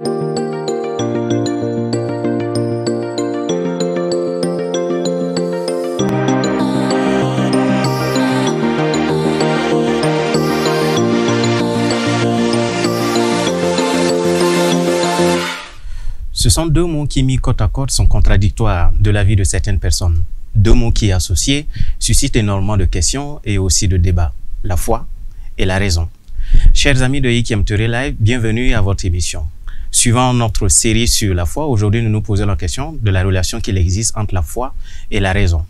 Ce sont deux mots qui, mis côte à côte, sont contradictoires de la vie de certaines personnes. Deux mots qui, associés, suscitent énormément de questions et aussi de débats. La foi et la raison. Chers amis de IQMTV Live, bienvenue à votre émission. Suivant notre série sur la foi, aujourd'hui nous nous posons la question de la relation qu'il existe entre la foi et la raison.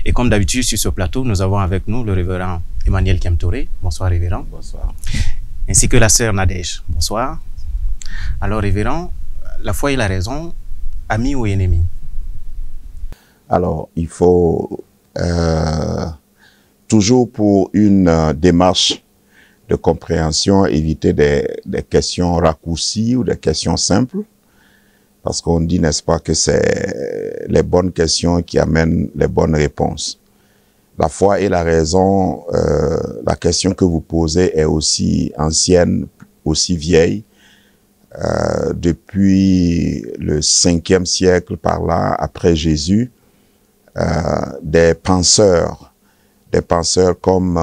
Et comme d'habitude sur ce plateau, nous avons avec nous le révérend Emmanuel Kemtoré. Bonsoir révérend. Bonsoir. Ainsi que la sœur Nadège. Bonsoir. Alors révérend, la foi et la raison, amis ou ennemis? Alors, il faut toujours pour une démarche de compréhension éviter des questions raccourcies ou des questions simples, parce qu'on dit, n'est-ce pas, que c'est les bonnes questions qui amènent les bonnes réponses. La foi et la raison, la question que vous posez est aussi ancienne, aussi vieille, depuis le 5e siècle par là, après Jésus, des penseurs comme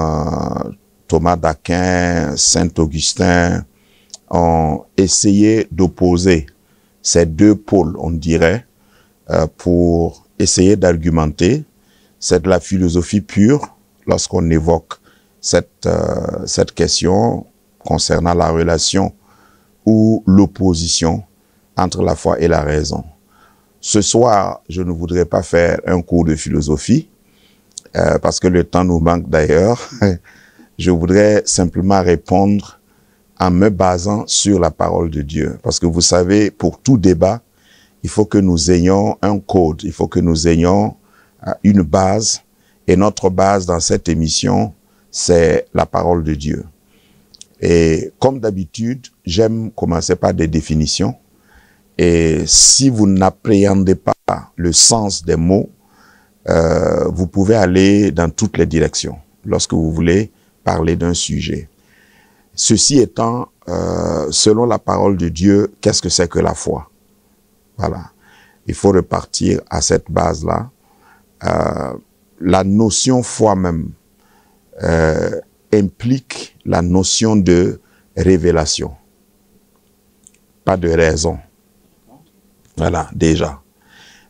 Thomas d'Aquin, Saint Augustin, ont essayé d'opposer ces deux pôles, on dirait, pour essayer d'argumenter. C'est de la philosophie pure lorsqu'on évoque cette question concernant la relation ou l'opposition entre la foi et la raison. Ce soir, je ne voudrais pas faire un cours de philosophie, parce que le temps nous manque d'ailleurs. Je voudrais simplement répondre en me basant sur la parole de Dieu. Parce que vous savez, pour tout débat, il faut que nous ayons un code, il faut que nous ayons une base. Et notre base dans cette émission, c'est la parole de Dieu. Et comme d'habitude, j'aime commencer par des définitions. Et si vous n'appréhendez pas le sens des mots, vous pouvez aller dans toutes les directions lorsque vous voulez parler d'un sujet. Ceci étant, selon la parole de Dieu, qu'est-ce que c'est que la foi? Voilà. Il faut repartir à cette base-là. La notion foi même implique la notion de révélation, pas de raison. Voilà, déjà.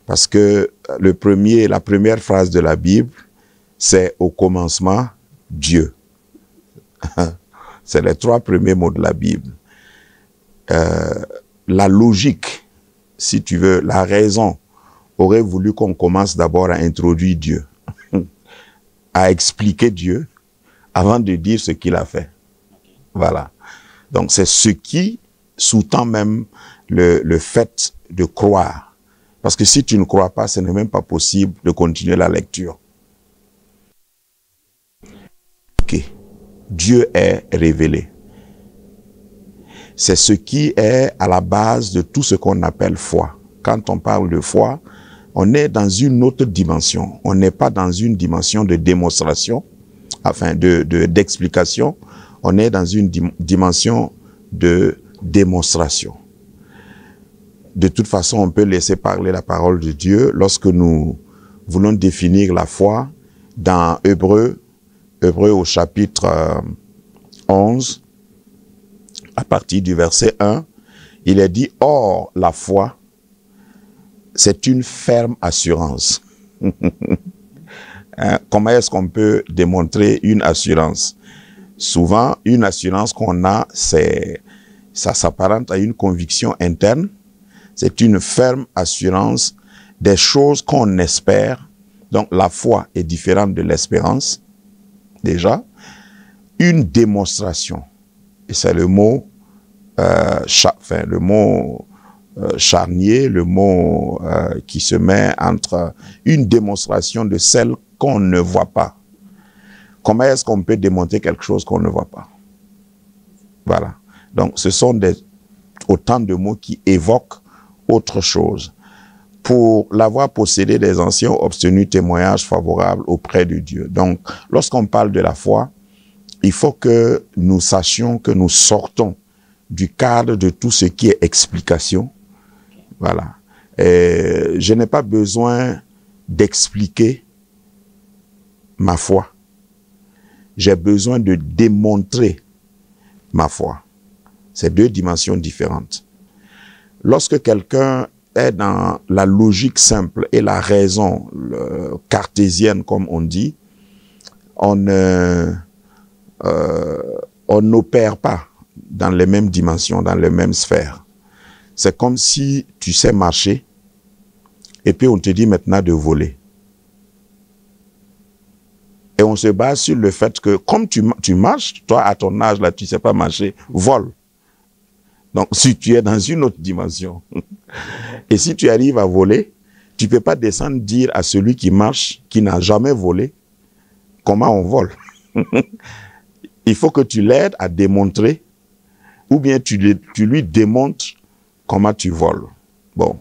Parce que la première phrase de la Bible, c'est au commencement, Dieu. C'est les 3 premiers mots de la Bible. La logique, si tu veux, la raison, aurait voulu qu'on commence d'abord à introduire Dieu, à expliquer Dieu, avant de dire ce qu'il a fait. Voilà. Donc c'est ce qui sous-tend même le fait de croire. Parce que si tu ne crois pas, ce n'est même pas possible de continuer la lecture. Ok. Dieu est révélé. C'est ce qui est à la base de tout ce qu'on appelle foi. Quand on parle de foi, on est dans une autre dimension. On n'est pas dans une dimension de démonstration, enfin d'explication. On est dans une dimension de démonstration. De toute façon, on peut laisser parler la parole de Dieu lorsque nous voulons définir la foi dans Hébreux au chapitre 11, à partir du verset 1, il est dit « Or, la foi, c'est une ferme assurance. » Comment est-ce qu'on peut démontrer une assurance? Souvent, une assurance qu'on a, ça s'apparente à une conviction interne. C'est une ferme assurance des choses qu'on espère. Donc, la foi est différente de l'espérance, déjà. Une démonstration. Et c'est le mot, charnier, le mot qui se met entre une démonstration de celle qu'on ne voit pas. Comment est-ce qu'on peut démontrer quelque chose qu'on ne voit pas? Voilà. Donc, ce sont autant de mots qui évoquent autre chose. Pour l'avoir possédé, des anciens ont obtenu témoignage favorable auprès de Dieu. Donc, lorsqu'on parle de la foi, il faut que nous sachions que nous sortons du cadre de tout ce qui est explication. Voilà. Et je n'ai pas besoin d'expliquer ma foi. J'ai besoin de démontrer ma foi. C'est deux dimensions différentes. Lorsque quelqu'un est dans la logique simple et la raison cartésienne, comme on dit, on n'opère pas dans les mêmes dimensions, dans les mêmes sphères. C'est comme si tu sais marcher et puis on te dit maintenant de voler. Et on se base sur le fait que comme tu marches, toi à ton âge là, tu sais pas marcher, vole. Donc si tu es dans une autre dimension et si tu arrives à voler, tu peux pas descendre dire à celui qui marche, qui n'a jamais volé, comment on vole. Il faut que tu l'aides à démontrer ou bien tu lui démontres comment tu voles. Bon,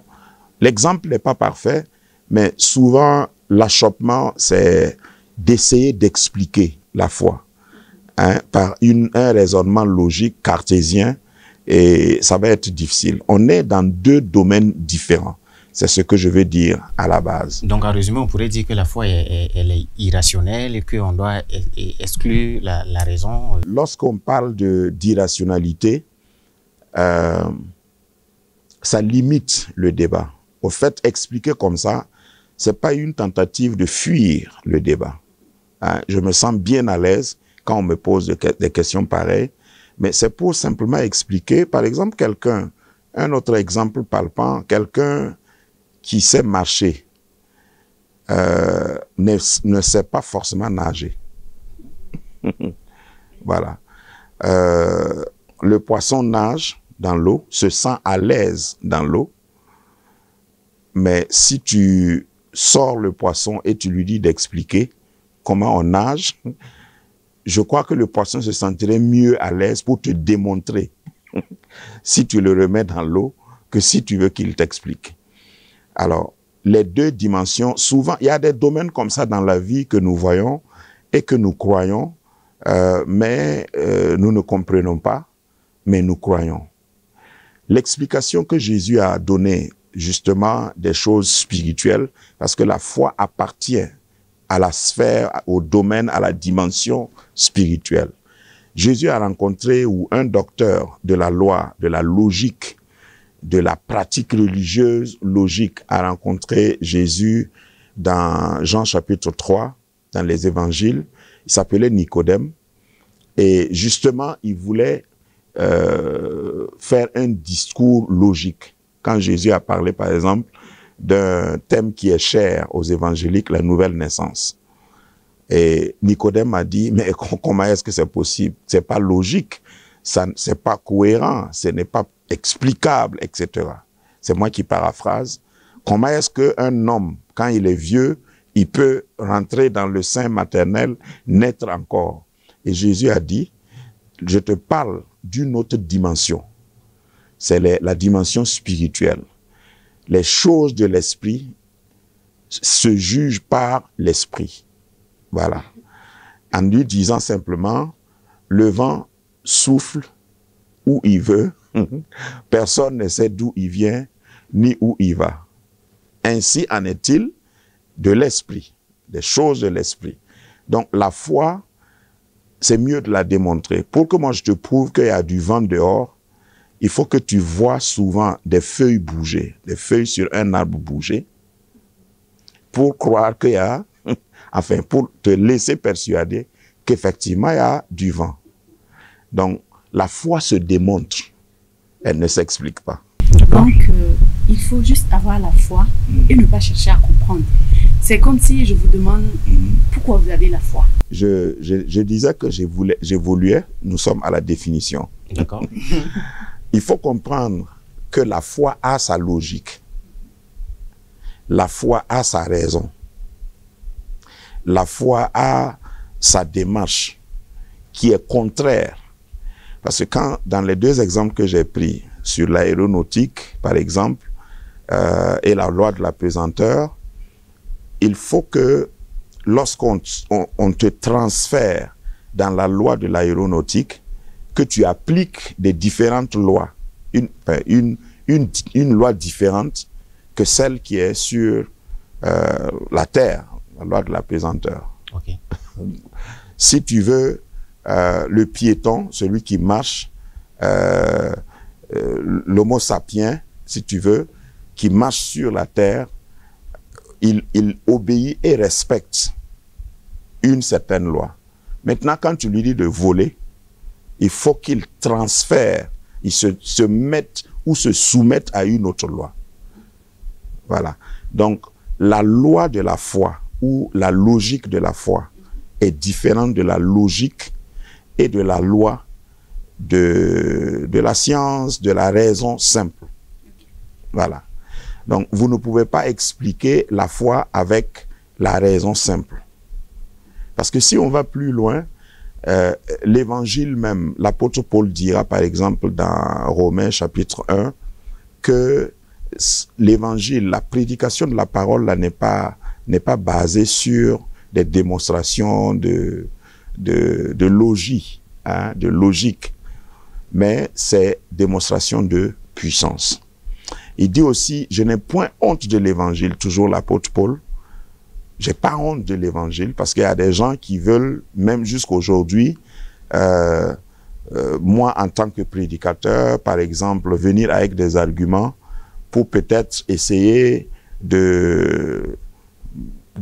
l'exemple n'est pas parfait, mais souvent l'achoppement, c'est d'essayer d'expliquer la foi par un raisonnement logique cartésien, et ça va être difficile. On est dans deux domaines différents. C'est ce que je veux dire à la base. Donc, en résumé, on pourrait dire que la foi, elle est irrationnelle et qu'on doit exclure la raison. Lorsqu'on parle d'irrationalité, ça limite le débat. Au fait, expliquer comme ça, c'est pas une tentative de fuir le débat. Je me sens bien à l'aise quand on me pose des questions pareilles, mais c'est pour simplement expliquer, par exemple, un autre exemple palpant, quelqu'un qui sait marcher ne sait pas forcément nager. Voilà. Le poisson nage dans l'eau, se sent à l'aise dans l'eau, mais si tu sors le poisson et tu lui dis d'expliquer comment on nage, je crois que le poisson se sentirait mieux à l'aise pour te démontrer si tu le remets dans l'eau que si tu veux qu'il t'explique. Alors, les deux dimensions, souvent, il y a des domaines comme ça dans la vie que nous voyons et que nous croyons, mais nous ne comprenons pas, mais nous croyons. L'explication que Jésus a donnée, justement, des choses spirituelles, parce que la foi appartient à la sphère, au domaine, à la dimension spirituelle. Jésus a rencontré, ou un docteur de la loi, de la logique, de la pratique religieuse logique, a rencontré Jésus dans Jean chapitre 3, dans les évangiles. Il s'appelait Nicodème. Et justement, il voulait faire un discours logique. Quand Jésus a parlé, par exemple, d'un thème qui est cher aux évangéliques, la nouvelle naissance. Et Nicodème a dit, mais comment est-ce que c'est possible? C'est pas logique, c'est pas cohérent, ce n'est pas explicable, etc. C'est moi qui paraphrase. Comment est-ce qu'un homme, quand il est vieux, il peut rentrer dans le sein maternel, naître encore? Et Jésus a dit, je te parle d'une autre dimension. C'est la dimension spirituelle. Les choses de l'esprit se jugent par l'esprit. Voilà. En lui disant simplement, le vent souffle où il veut, personne ne sait d'où il vient, ni où il va. Ainsi en est-il de l'esprit, des choses de l'esprit. Donc la foi, c'est mieux de la démontrer. Pour que moi je te prouve qu'il y a du vent dehors, il faut que tu vois souvent des feuilles bouger, des feuilles sur un arbre bouger, pour croire qu'il y a, enfin, pour te laisser persuader qu'effectivement il y a du vent. Donc, la foi se démontre, elle ne s'explique pas. Donc, il faut juste avoir la foi et ne pas chercher à comprendre. C'est comme si je vous demande pourquoi vous avez la foi. Je disais que j'évoluais, nous sommes à la définition. D'accord. Il faut comprendre que la foi a sa logique. La foi a sa raison. La foi a sa démarche qui est contraire. Parce que quand, dans les deux exemples que j'ai pris, sur l'aéronautique, par exemple, et la loi de la pesanteur, il faut que lorsqu'on te transfère dans la loi de l'aéronautique, que tu appliques des différentes lois, une loi différente que celle qui est sur la terre, la loi de la pesanteur. Ok. Si tu veux, le piéton, celui qui marche, l'homo sapiens, si tu veux, qui marche sur la terre, il obéit et respecte une certaine loi. Maintenant, quand tu lui dis de voler, il faut qu'il transfère, il se mette ou se soumette à une autre loi. Voilà. Donc, la loi de la foi ou la logique de la foi est différente de la logique et de la loi de la science, de la raison simple. Voilà. Donc, vous ne pouvez pas expliquer la foi avec la raison simple. Parce que si on va plus loin, l'évangile même, l'apôtre Paul dira par exemple dans Romains chapitre 1 que l'évangile, la prédication de la parole là n'est pas basée sur des démonstrations de logique, hein, de logique, mais c'est démonstration de puissance. Il dit aussi, je n'ai point honte de l'évangile, toujours l'apôtre Paul. J'ai pas honte de l'évangile parce qu'il y a des gens qui veulent, même jusqu'aujourd'hui, moi en tant que prédicateur, par exemple, venir avec des arguments pour peut-être essayer de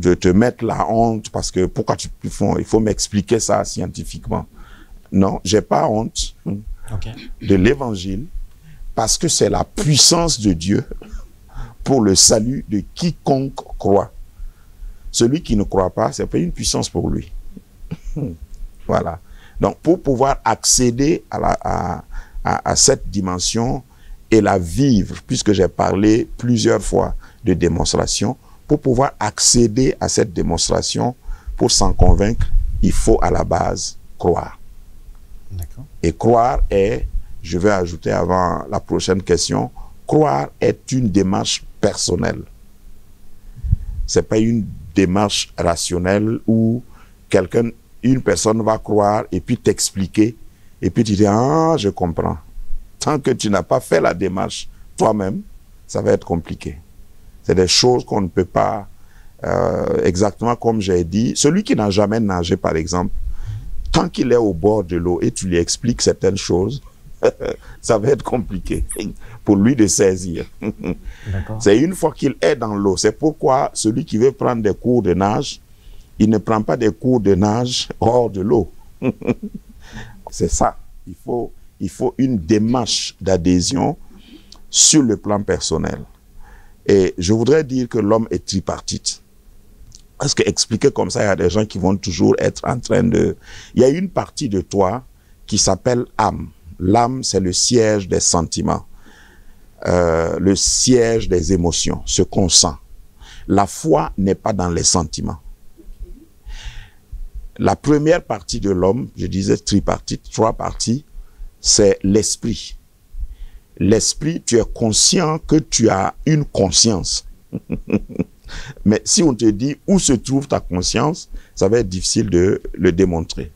te mettre la honte parce que pourquoi il faut m'expliquer ça scientifiquement. Non, j'ai pas honte de l'évangile parce que c'est la puissance de Dieu pour le salut de quiconque croit. Celui qui ne croit pas, c'est pas une puissance pour lui. Voilà. Donc, pour pouvoir accéder à cette dimension et la vivre, puisque j'ai parlé plusieurs fois de démonstration, pour pouvoir accéder à cette démonstration, pour s'en convaincre, il faut à la base croire. D'accord. Et croire est, je vais ajouter avant la prochaine question, croire est une démarche personnelle. C'est pas une démarche rationnelle où une personne va croire et puis t'expliquer et puis tu dis ah je comprends. Tant que tu n'as pas fait la démarche toi-même, ça va être compliqué. C'est des choses qu'on ne peut pas exactement comme j'ai dit. Celui qui n'a jamais nagé par exemple, tant qu'il est au bord de l'eau et tu lui expliques certaines choses, ça va être compliqué pour lui de saisir. C'est une fois qu'il est dans l'eau. C'est pourquoi celui qui veut prendre des cours de nage, il ne prend pas des cours de nage hors de l'eau. C'est ça. Il faut une démarche d'adhésion sur le plan personnel. Et je voudrais dire que l'homme est tripartite. Parce que expliquer comme ça, il y a des gens qui vont toujours être en train de... Il y a une partie de toi qui s'appelle âme. L'âme, c'est le siège des sentiments, le siège des émotions, ce qu'on sent. La foi n'est pas dans les sentiments. La première partie de l'homme, je disais tripartite, 3 parties, c'est l'esprit. L'esprit, tu es conscient que tu as une conscience. Mais si on te dit où se trouve ta conscience, ça va être difficile de le démontrer.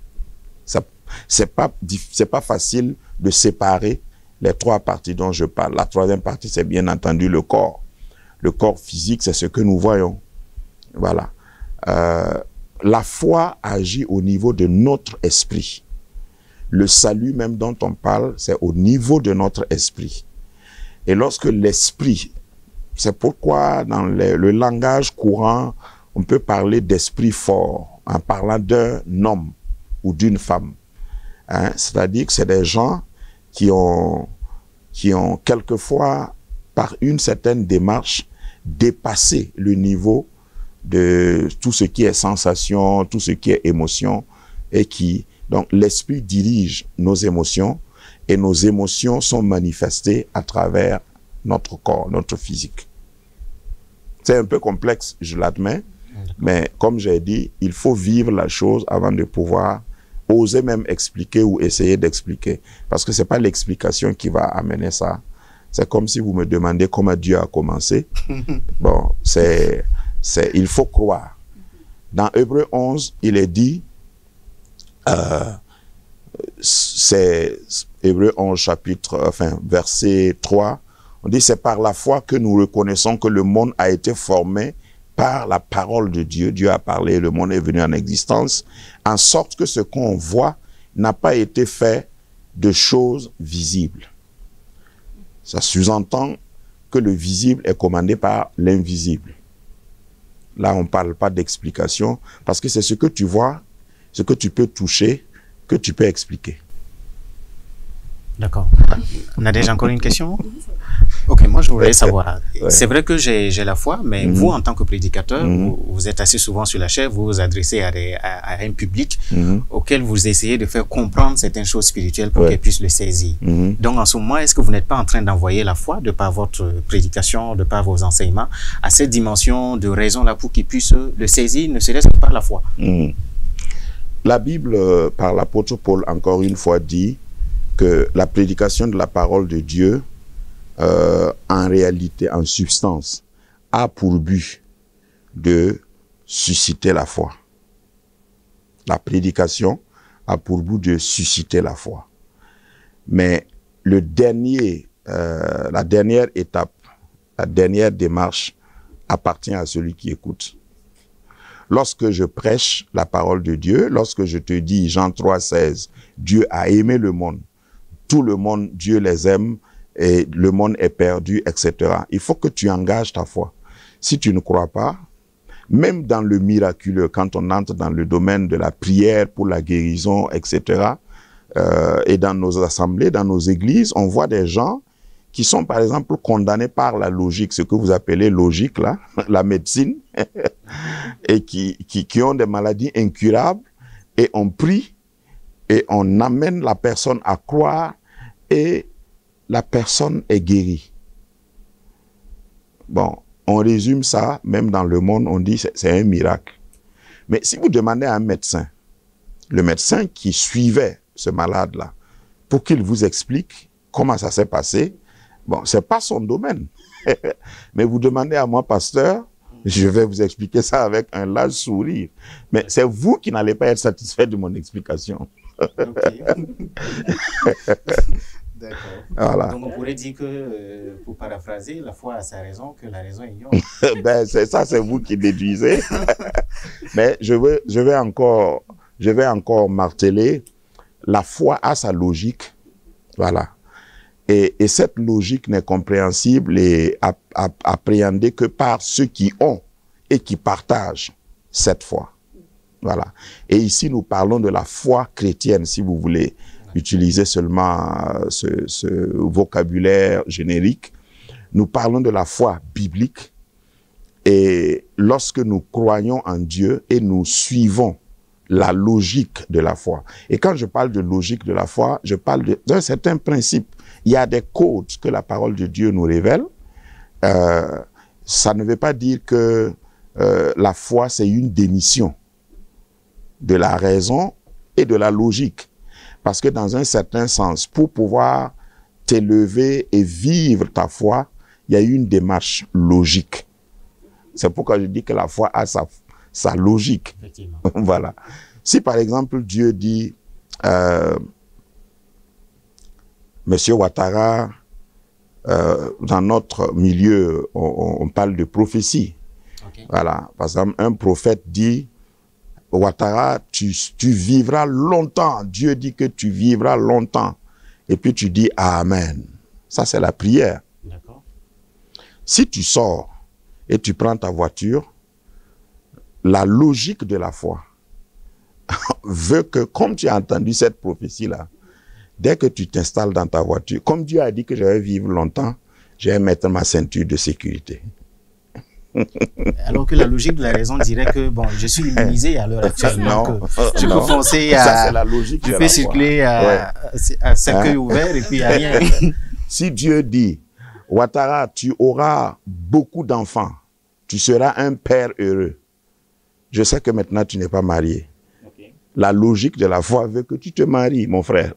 C'est pas facile de séparer les 3 parties dont je parle. La 3e partie, c'est bien entendu le corps. Le corps physique, c'est ce que nous voyons. Voilà. La foi agit au niveau de notre esprit. Le salut même dont on parle, c'est au niveau de notre esprit. Et lorsque l'esprit, c'est pourquoi dans le langage courant, on peut parler d'esprit fort en parlant d'un homme ou d'une femme. Hein? C'est-à-dire que c'est des gens qui ont quelquefois, par une certaine démarche, dépassé le niveau de tout ce qui est sensation, tout ce qui est émotion, et donc l'esprit dirige nos émotions, et nos émotions sont manifestées à travers notre corps, notre physique. C'est un peu complexe, je l'admets, mais comme j'ai dit, il faut vivre la chose avant de pouvoir oser même expliquer ou essayer d'expliquer. Parce que c'est pas l'explication qui va amener ça. C'est comme si vous me demandez comment Dieu a commencé. Bon, il faut croire. Dans Hébreux 11, il est dit, c'est Hébreux 11 verset 3, on dit c'est par la foi que nous reconnaissons que le monde a été formé par la parole de Dieu. Dieu a parlé, le monde est venu en existence, en sorte que ce qu'on voit n'a pas été fait de choses visibles. Ça sous-entend que le visible est commandé par l'invisible. Là, on ne parle pas d'explication, parce que c'est ce que tu vois, ce que tu peux toucher, que tu peux expliquer. D'accord. On a déjà encore une question? Ok, moi je voudrais savoir. Ouais. C'est vrai que j'ai la foi, mais vous, en tant que prédicateur, vous êtes assez souvent sur la chaire, vous vous adressez à un public auquel vous essayez de faire comprendre certaines choses spirituelles pour qu'elles puissent le saisir. Donc en ce moment, est-ce que vous n'êtes pas en train d'envoyer la foi, de par votre prédication, de par vos enseignements, à cette dimension de raison-là pour qu'ils puissent le saisir, ne serait-ce que par la foi? La Bible, par l'apôtre Paul, encore une fois, dit que la prédication de la parole de Dieu, en réalité, en substance, a pour but de susciter la foi. La prédication a pour but de susciter la foi. Mais la dernière étape, la dernière démarche appartient à celui qui écoute. Lorsque je prêche la parole de Dieu, lorsque je te dis, Jean 3,16, Dieu a aimé le monde, tout le monde, Dieu les aime, et le monde est perdu, etc. Il faut que tu engages ta foi. Si tu ne crois pas, même dans le miraculeux, quand on entre dans le domaine de la prière pour la guérison, etc., et dans nos assemblées, dans nos églises, on voit des gens qui sont, par exemple, condamnés par la logique, ce que vous appelez logique, là, la médecine, et qui ont des maladies incurables, et on prie, et on amène la personne à croire, et la personne est guérie. Bon, on résume ça, même dans le monde, on dit c'est un miracle. Mais si vous demandez à un médecin, le médecin qui suivait ce malade-là, pour qu'il vous explique comment ça s'est passé, bon, c'est pas son domaine. Mais vous demandez à moi, pasteur, je vais vous expliquer ça avec un large sourire. Mais c'est vous qui n'allez pas être satisfait de mon explication. Okay. D'accord. Voilà. Donc on pourrait dire que, pour paraphraser, la foi a sa raison, que la raison ignore. Ben, c'est vous qui déduisez. Mais je vais encore marteler, la foi a sa logique. Voilà. Et cette logique n'est compréhensible et appréhendée que par ceux qui ont et qui partagent cette foi. Voilà. Et ici, nous parlons de la foi chrétienne, si vous voulez utiliser seulement ce vocabulaire générique. Nous parlons de la foi biblique. Et lorsque nous croyons en Dieu et nous suivons la logique de la foi. Et quand je parle de logique de la foi, je parle d'un certain principe. Il y a des codes que la parole de Dieu nous révèle. Ça ne veut pas dire que la foi, c'est une démission de la raison et de la logique. Parce que dans un certain sens, pour pouvoir t'élever et vivre ta foi, il y a une démarche logique. C'est pourquoi je dis que la foi a sa logique. Effectivement. Voilà. Si par exemple Dieu dit, Monsieur Ouattara, dans notre milieu, on parle de prophétie. Okay. Voilà. Par exemple, un prophète dit, Ouattara, tu vivras longtemps. Dieu dit que tu vivras longtemps. Et puis tu dis Amen. Ça, c'est la prière. D'accord. Si tu sors et tu prends ta voiture, la logique de la foi veut que, comme tu as entendu cette prophétie-là, dès que tu t'installes dans ta voiture, comme Dieu a dit que je vais vivre longtemps, je vais mettre ma ceinture de sécurité. Alors que la logique de la raison dirait que, bon, je suis immunisé à l'heure actuelle, donc je peux foncer ça, c'est la logique je peux circuler à cercueil ouvert et puis à rien. Si Dieu dit, Ouattara, tu auras beaucoup d'enfants, tu seras un père heureux. Je sais que maintenant tu n'es pas marié. Okay. La logique de la foi veut que tu te maries, mon frère.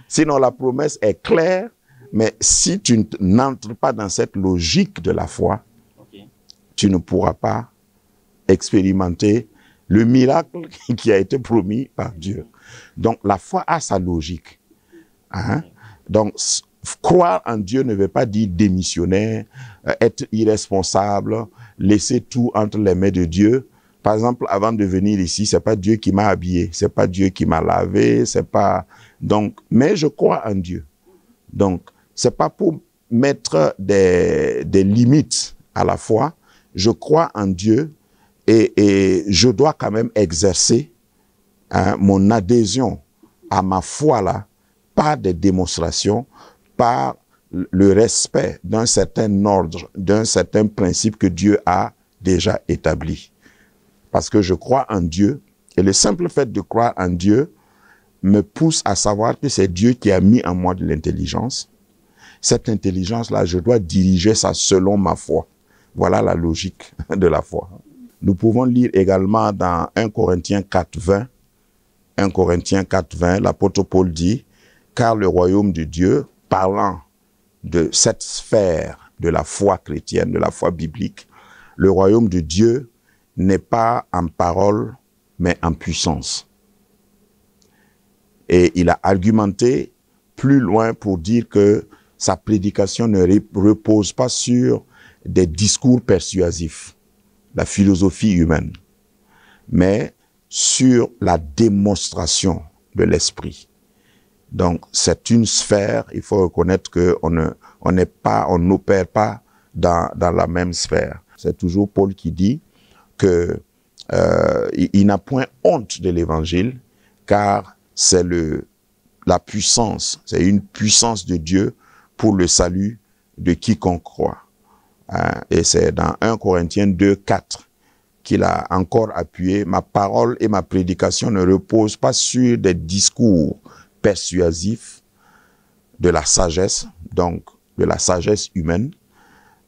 Sinon, la promesse est claire. Mais si tu n'entres pas dans cette logique de la foi, okay, tu ne pourras pas expérimenter le miracle qui a été promis par Dieu. Donc, la foi a sa logique. Hein? Donc, croire en Dieu ne veut pas dire démissionner, être irresponsable, laisser tout entre les mains de Dieu. Par exemple, avant de venir ici, c'est pas Dieu qui m'a habillé, c'est pas Dieu qui m'a lavé, c'est pas... Donc, mais je crois en Dieu. Donc, c'est pas pour mettre des limites à la foi. Je crois en Dieu et je dois quand même exercer mon adhésion à ma foi là par des démonstrations, par le respect d'un certain ordre, d'un certain principe que Dieu a déjà établi. Parce que je crois en Dieu, et le simple fait de croire en Dieu me pousse à savoir que c'est Dieu qui a mis en moi de l'intelligence. Cette intelligence-là, je dois diriger ça selon ma foi. Voilà la logique de la foi. Nous pouvons lire également dans 1 Corinthiens 4:20, 1 Corinthiens 4:20, l'apôtre Paul dit, « Car le royaume de Dieu, parlant de cette sphère de la foi chrétienne, de la foi biblique, le royaume de Dieu n'est pas en parole, mais en puissance. » Et il a argumenté plus loin pour dire que sa prédication ne repose pas sur des discours persuasifs, la philosophie humaine, mais sur la démonstration de l'esprit. Donc, c'est une sphère, il faut reconnaître qu'on n'opère pas dans la même sphère. C'est toujours Paul qui dit que il n'a point honte de l'évangile, car c'est la puissance, c'est une puissance de Dieu pour le salut de quiconque croit. Et c'est dans 1 Corinthiens 2:4 qu'il a encore appuyé, ma parole et ma prédication ne reposent pas sur des discours persuasifs de la sagesse, donc de la sagesse humaine,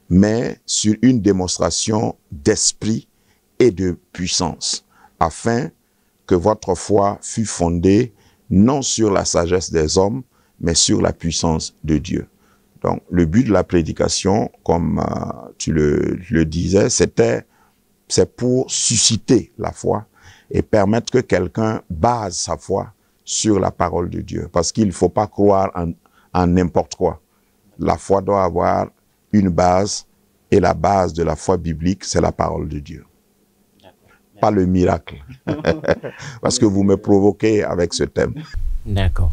mais sur une démonstration d'esprit et de puissance, afin que votre foi fût fondée non sur la sagesse des hommes, mais sur la puissance de Dieu. Donc, le but de la prédication, comme tu le disais, c'est pour susciter la foi et permettre que quelqu'un base sa foi sur la parole de Dieu. Parce qu'il ne faut pas croire en n'importe quoi. La foi doit avoir une base, et la base de la foi biblique, c'est la parole de Dieu. Pas le miracle. Parce que vous me provoquez avec ce thème. D'accord.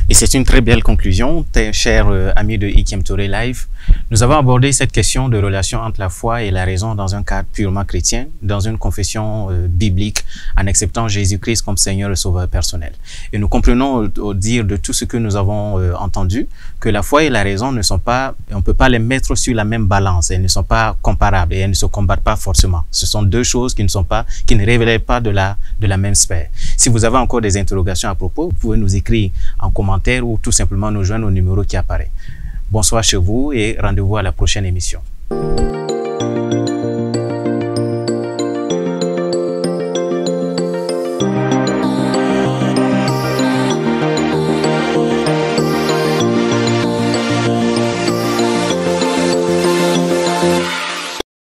Et c'est une très belle conclusion, chers amis de Ikiem Touré Live. Nous avons abordé cette question de relation entre la foi et la raison dans un cadre purement chrétien, dans une confession biblique, en acceptant Jésus-Christ comme Seigneur et Sauveur personnel. Et nous comprenons au dire de tout ce que nous avons entendu, que la foi et la raison ne sont pas, on ne peut pas les mettre sur la même balance, elles ne sont pas comparables et elles ne se combattent pas forcément. Ce sont deux choses qui ne révèlent pas de la même sphère. Si vous avez encore des interrogations à propos, vous pouvez nous écrire en commentaire ou tout simplement nous joindre au numéro qui apparaît. Bonsoir chez vous et rendez-vous à la prochaine émission.